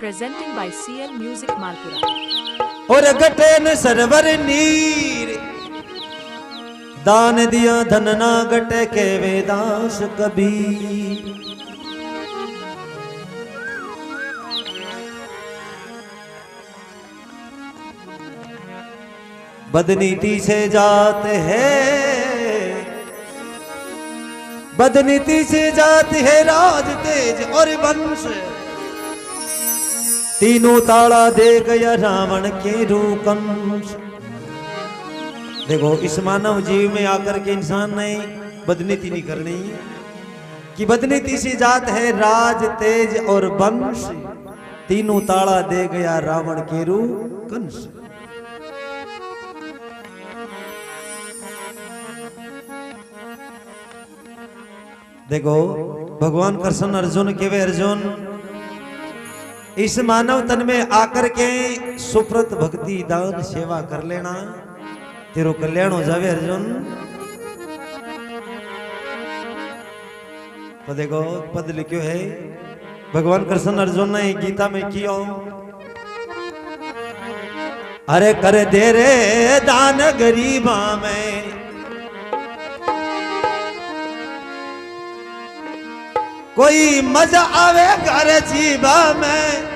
presenting by CL Music Malpura. और गटे न server नीर दान दिया धन ना गटे के वेदांश कबीर। बदनीति से जाते हैं, बदनीति से जाते है राज तेज और वंश। तीनों ताला दे गया रावण के रूकंश। देखो इस मानव जीव में आकर के इंसान ने बदनीति नहीं करनी कि बदनीति से जात है राज तेज और वंश। तीनों ताला दे गया रावण के रूकंश। देखो भगवान कृष्ण अर्जुन के वे अर्जुन इस मानव तन में आकर के सुप्रत भक्ति दान सेवा कर लेना तेरो कल्याण हो जावे अर्जुन। तो देखो पद लिखो है भगवान कृष्ण अर्जुन ने गीता में किया। अरे कर दे रे दान गरीबा में, कोई मजा आवे घर जीवा में।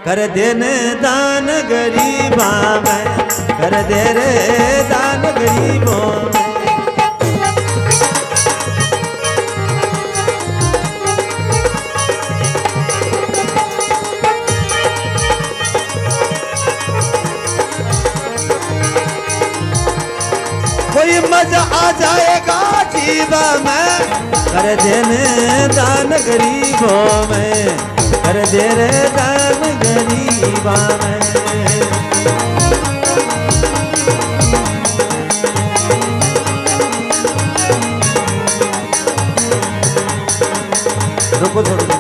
कर देने दान गरीबा में, कर दे रे दान गरीबों में। कोई मजा आ जाएगा जीवा में। कर देने दान गरीबों में, कर दे रे दान गरीबा में। रुको थोड़ा थोड़ा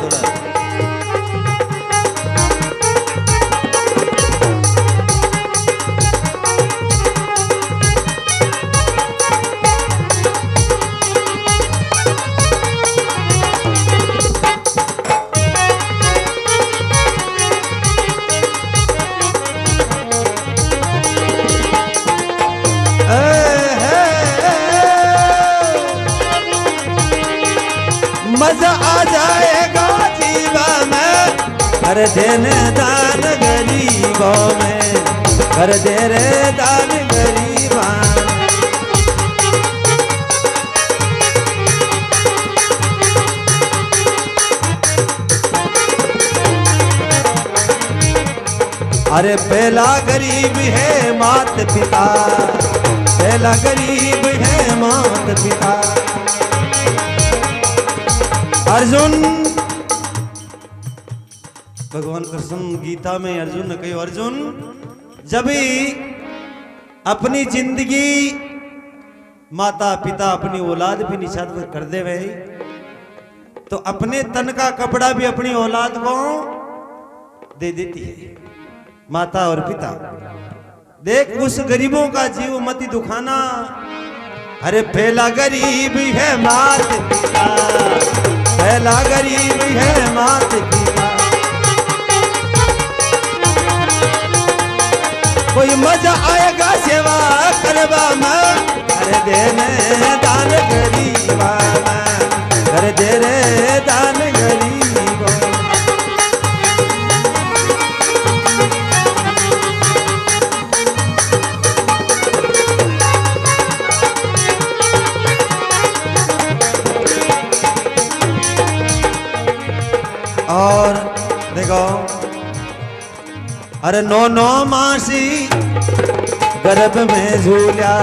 मजा आ जाएगा जीवा में। कर देने दान गरीबों में, कर दे रे दान गरीबा। अरे पहला गरीब है मात पिता, पहला गरीब है मात पिता। अर्जुन भगवान कृष्ण गीता में अर्जुन ने कही अर्जुन जब अपनी जिंदगी माता पिता अपनी औलाद भी निछावर कर दे वे तो अपने तन का कपड़ा भी अपनी औलाद को दे देती है माता और पिता। देख उस गरीबों का जीव मत दुखाना। अरे पहला गरीब है मात पिता, पहला गरीब है मात पिता। कोई मजा आएगा सेवा करवा में। कर देने दान गरीबा में, कर दे रे दान गरीबा। और देखो अरे नो नो मासी गर्भ में झूला,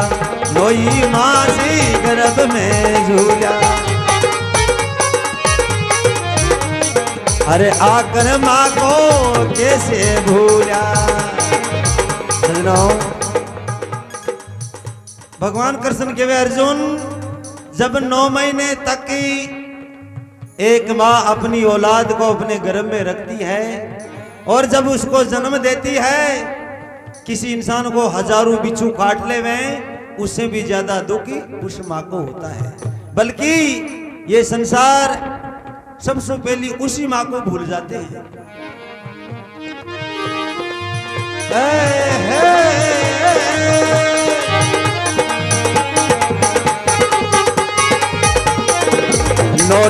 नोई मासी गर्भ में झूला। अरे आकर माँ को कैसे भूला। भगवान कृष्ण के वे अर्जुन जब 9 महीने तक एक माँ अपनी औलाद को अपने गर्भ में रखती है और जब उसको जन्म देती है किसी इंसान को हजारों बिच्छू काट ले वे उससे भी ज्यादा दुख उस माँ को होता है। बल्कि ये संसार सबसे पहले उसी माँ को भूल जाते हैं।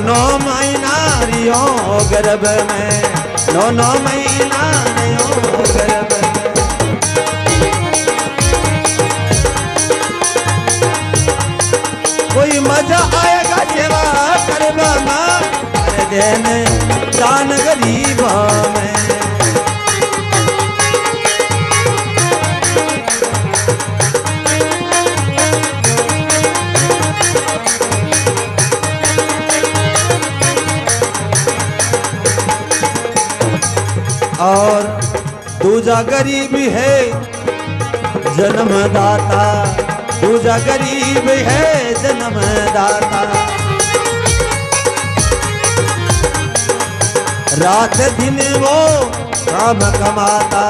नो महीना रियो गर्भ में, नो महीना रियो गर्भ में। कोई मजा आएगा सेवा करवा मां, कर देने दान गरीब में। और दूजा गरीब है जन्मदाता, दूजा गरीब है जन्मदाता। रात दिन वो काम कमाता,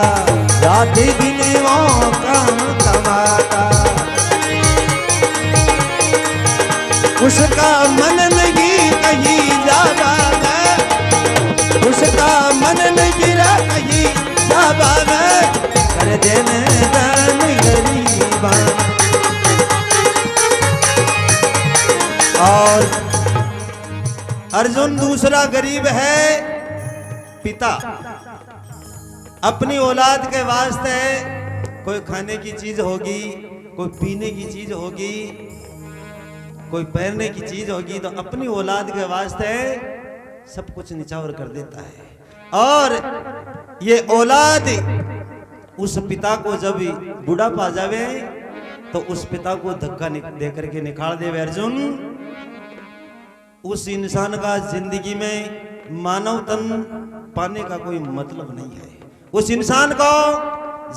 रात दिन वो काम कमाता। उसका मन नहीं कहीं जाता, उसका मन नहीं गिरा कहीं जाबा में, कर देने दान गरीबा। और अर्जुन दूसरा गरीब है पिता। अपनी औलाद के वास्ते कोई खाने की चीज होगी, कोई पीने की चीज होगी, कोई पहनने की चीज होगी, तो अपनी औलाद के वास्ते सब कुछ निछावर कर देता है। और ये औलाद उस पिता को जब बूढ़ा पा जावे तो उस पिता को धक्का दे करके निकाल देवे। अर्जुन, उस इंसान का जिंदगी में मानव तन पाने का कोई मतलब नहीं है। उस इंसान को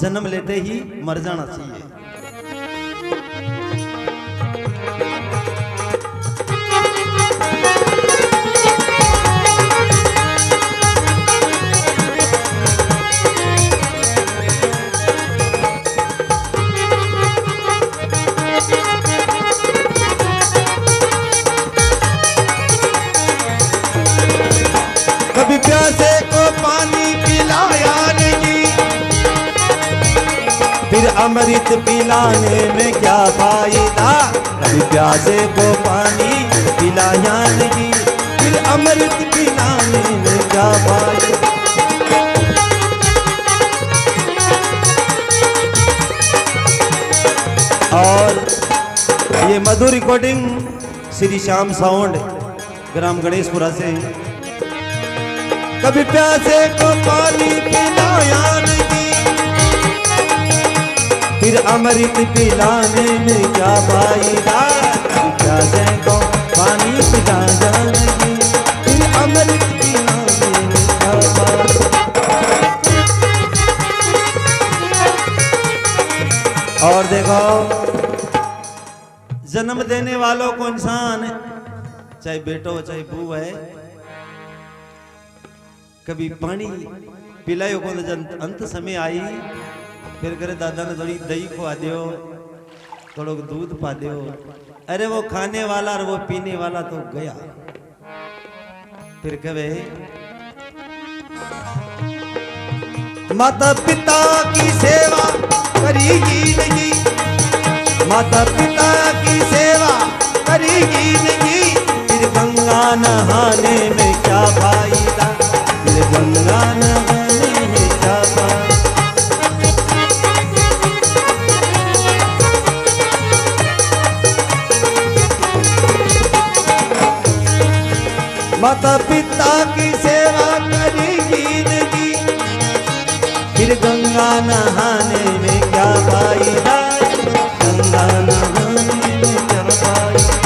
जन्म लेते ही मर जाना चाहिए। कभी प्यासे को पानी पिलाया नहीं, फिर अमृत पिलाने में क्या फायदा। कभी प्यासे को पानी पिलाया नहीं, फिर अमृत पिलाने में क्या फायदा। और ये मधुर रिकॉर्डिंग श्री श्याम साउंड ग्राम गणेशपुरा से। कभी प्यासे को पानी पिलाया नहीं, फिर अमृत पिलाने में क्या फायदा। कभी प्यासे को पानी पिलाया नहीं, फिर अमृत पिलाने में क्या फायदा। और देखो, जन्म देने वालों को इंसान, चाहे बेटो चाहे बू है, कभी पानी पिलायो को जब अंत समय आई, फिर करे दादा ने थोड़ी दही खुआ दियो, थोड़ा दूध पा दियो। अरे वो खाने वाला और वो पीने वाला तो गया। फिर कहे माता पिता की सेवा करेगी नहीं, माता पिता की सेवा करेगी नहीं, फिर गंगा नहाने में क्या फायदा। फिर गंगा नहाने में क्या फायदा। माता पिता की सेवा करेगी नहीं, फिर गंगा नहाने में क्या फायदा। गंगा नहाने में क्या फायदा।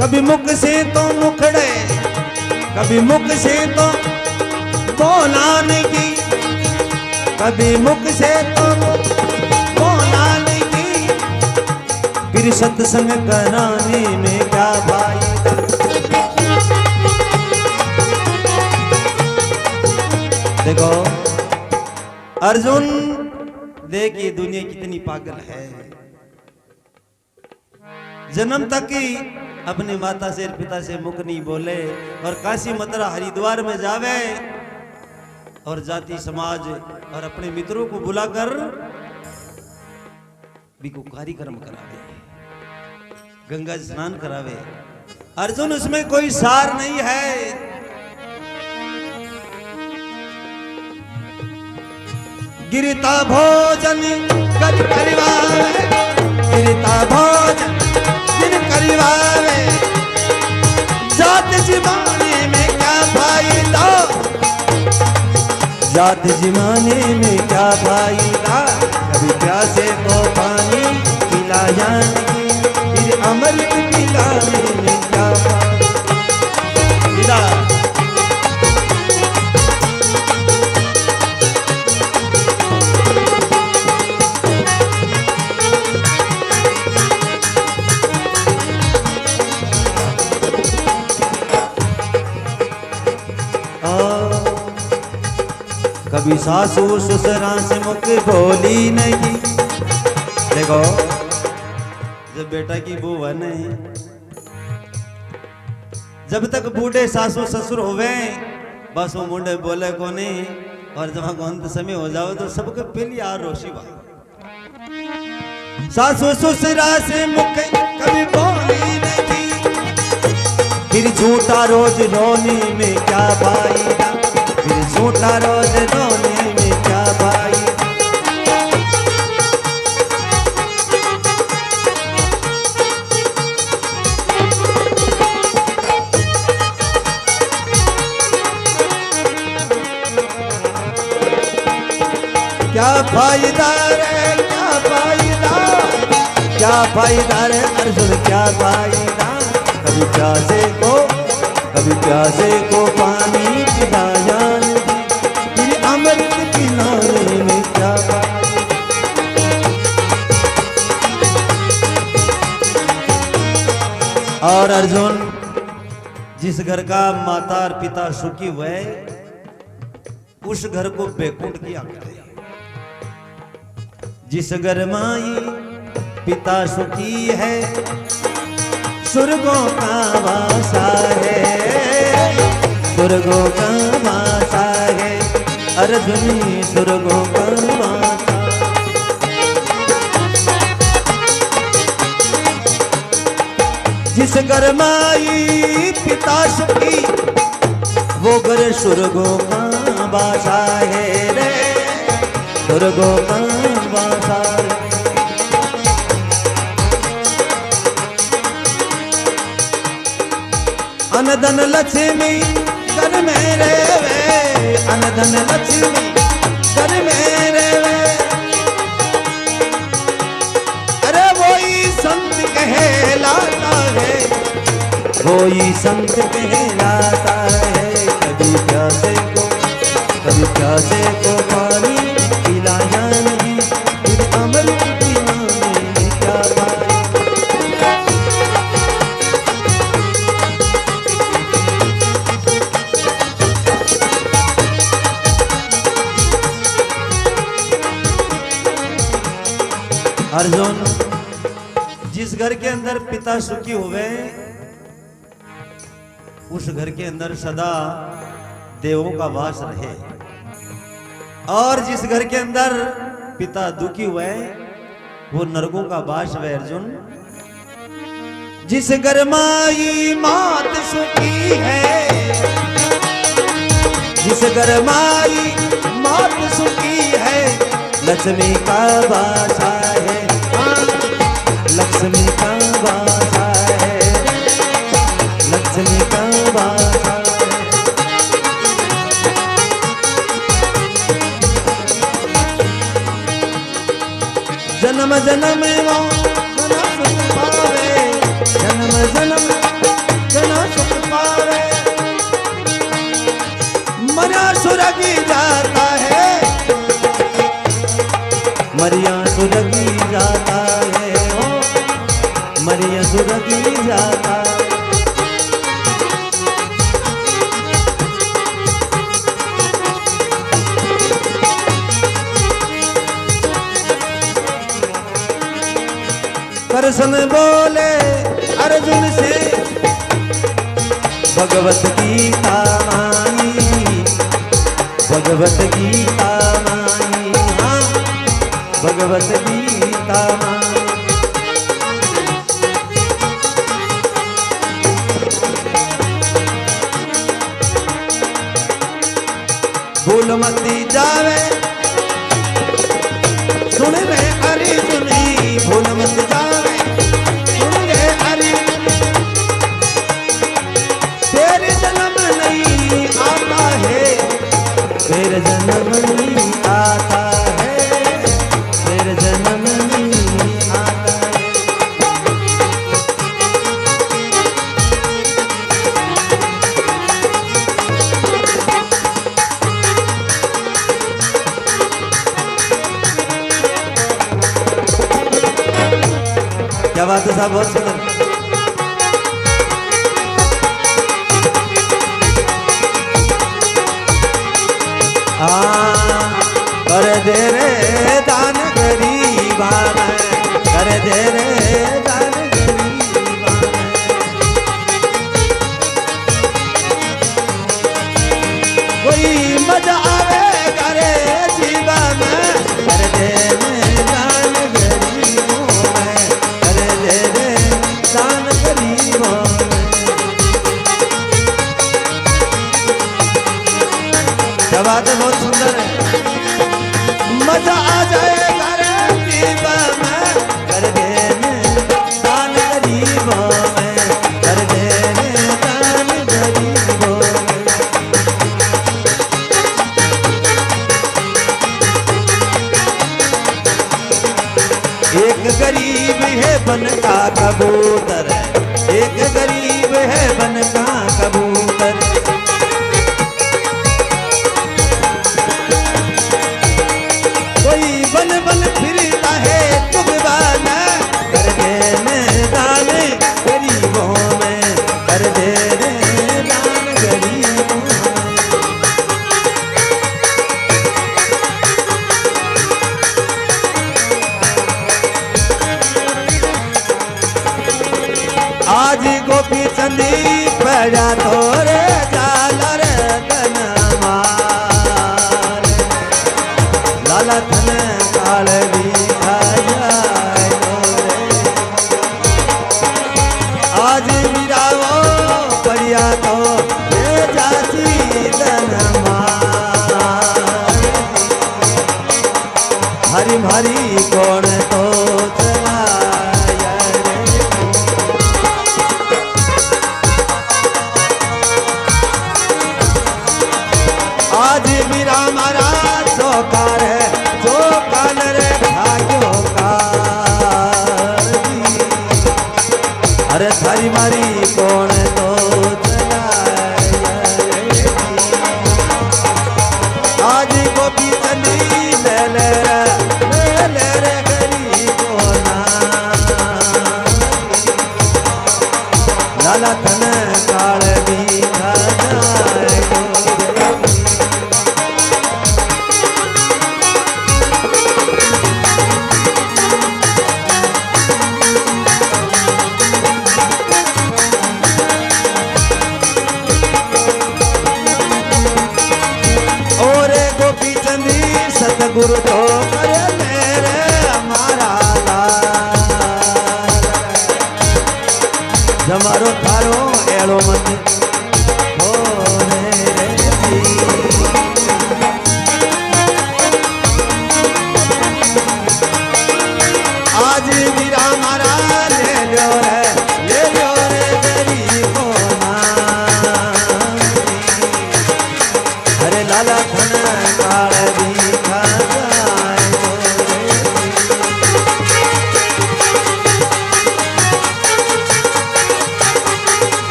कभी मुख से तो मुखड़े, कभी मुख से तो बोलाने की, कभी मुख से तो बोलाने की, फिर सत्संग कराने में क्या फायदा। देखो अर्जुन, देख ये दुनिया कितनी पागल है। जन्म तक ही अपनी माता से पिता से मुख नहीं बोले और काशी मथुरा हरिद्वार में जावे और जाति समाज और अपने मित्रों को बुलाकर भी को कार्यक्रम करावे, गंगा स्नान करावे। अर्जुन उसमें कोई सार नहीं है। गिरता भोजन कर परिवार, गिरता भोजन जिन परिवार, जात जीवाने में क्या फायदा, जात जीवाने में क्या फायदा। कभी प्यासे को पानी पिलाया नहीं, फिर अमृत पिलाने में क्या फायदा। कभी सासू ससुरा से मुख बोली नहीं। देखो जब बेटा की बुआ नहीं, जब तक बूढ़े सासू ससुर होवे बस वो मुंडे बोले को नहीं, और जब अंत समय हो जाओ तो सबके पहली आ रोशी बा। सासू ससुरा से मुख कभी बोली नहीं, फिर झूठा रोज रोने में क्या फायदा, फिर झूठा रोज रोने में क्या फायदा। क्या फायदा रे क्या फायदा, क्या फायदा रे अर्जुन क्या फायदा। कभी प्यासे को पानी पिलाया नहीं, फिर अमृत पिलाने में क्या फायदा। और अर्जुन जिस घर का माता और पिता सुखी हुए उस घर को बैकुंठ किया करे। जिस घर माई पिता सुखी है स्वर्गों का वासा है, स्वर्गों का वासा है अर्जुन, स्वर्गों का वासा। जिस घर माई पिता सुखी वो घर स्वर्गों का वासा है रे, स्वर्गों का वासा। अनधन लक्ष्मी घर में रेवे, अनधन लक्ष्मी घर में रेवे। अरे वही संत कहलाता है, वही संत कहलाता है। कभी प्यासे को पानी पिलाया नहीं, फिर अमृत पिलाने में क्या फायदा। अर्जुन जिस घर के अंदर पिता सुखी हुए उस घर के अंदर सदा देवों का वास रहे, और जिस घर के अंदर पिता दुखी हुए वो नरकों का वास है। अर्जुन जिस घर माई मात सुखी है, जिस घर माई मात सुखी है लक्ष्मी का वासा है, लक्ष्मी का वासा है, लक्ष्मी का वासा है। जन्म जन्म वो जना सुख पावे, जन्म जन्म जना सुख पावे। मरिया सुरगी जाता है, मरिया सुरगी जाता है, ओ मरिया सुरगी जाता है। कृष्ण बोले अर्जुन से भगवत गीता माई, भगवत गीता माई, हाँ भगवत गीता माई। भूल मती जावे सुन रे अर्जुनी, भूल मत जावे सुन रे अर्जुनी, तेरे जन्म नहीं आता है, तेरे जन्म नहीं आता है, तेरे जन्म नहीं आता है। क्या बात है साहब, बहुत सुंदर। कर दे रे दान गरीबा में, कर दे रे दान गरीबा में। कोई मजा आवे करे जीवा में, कर दे रे दान गरीबों में, कर दे रे दान गरीबों में। क्या बात है, बहुत सुंदर है। मजा आ जाए घर जीवा में, कर देने दान गरीबों में, कर देने दान गरीबों में। एक गरीब है बन का कबूतर, एक गरीब है बन का कबूतर। बन बन फिरता है तुगवाना, कर देने दान गरीबों में, कर देने दान गरीबों में। आज गोपी चंदी बजा तोरे जालर कनमा लाला धन काल दिखा जाए रे। आज मिरावो बढ़िया तो ये जासी धनमा हरी भारी कौन तो चलाया रे। आज मेरा मारा चौकार है, जो कान रे भाग्यो का। अरे थारी मारी कौन तो चलाया रे। आज गोपी चंदी ले रे गरीबों ना, लाला धन काल दिखा जाए सतगुरु तो करे मेरे हमारा लाल। जमारो थारो एड़ो मत हो रे दी। आज मेरा हमारा ले लो रे गरीबों ना। अरे लाला धन काल दिखा जाए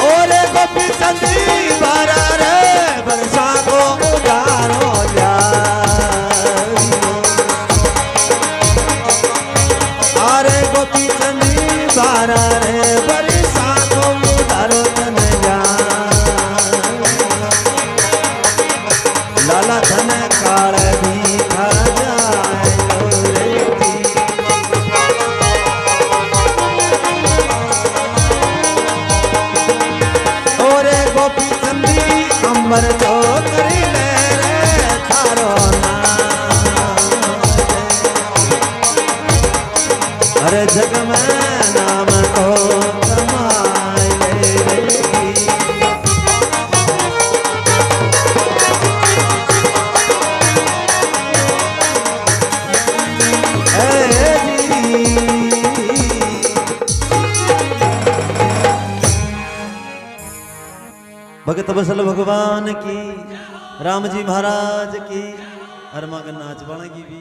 ओरे गोपी चंदी बारा रे बरसा को उजारो जा। अरे गोपी चंदी बारा रे बरसा को उजारो तन जा। लाला धन काल दिखा करी ले रे थारो नाम अरे जग में नाम को कमाए ले रे भगत बसल भगवान की राम जी महाराज की हर मगन नाच बन की भी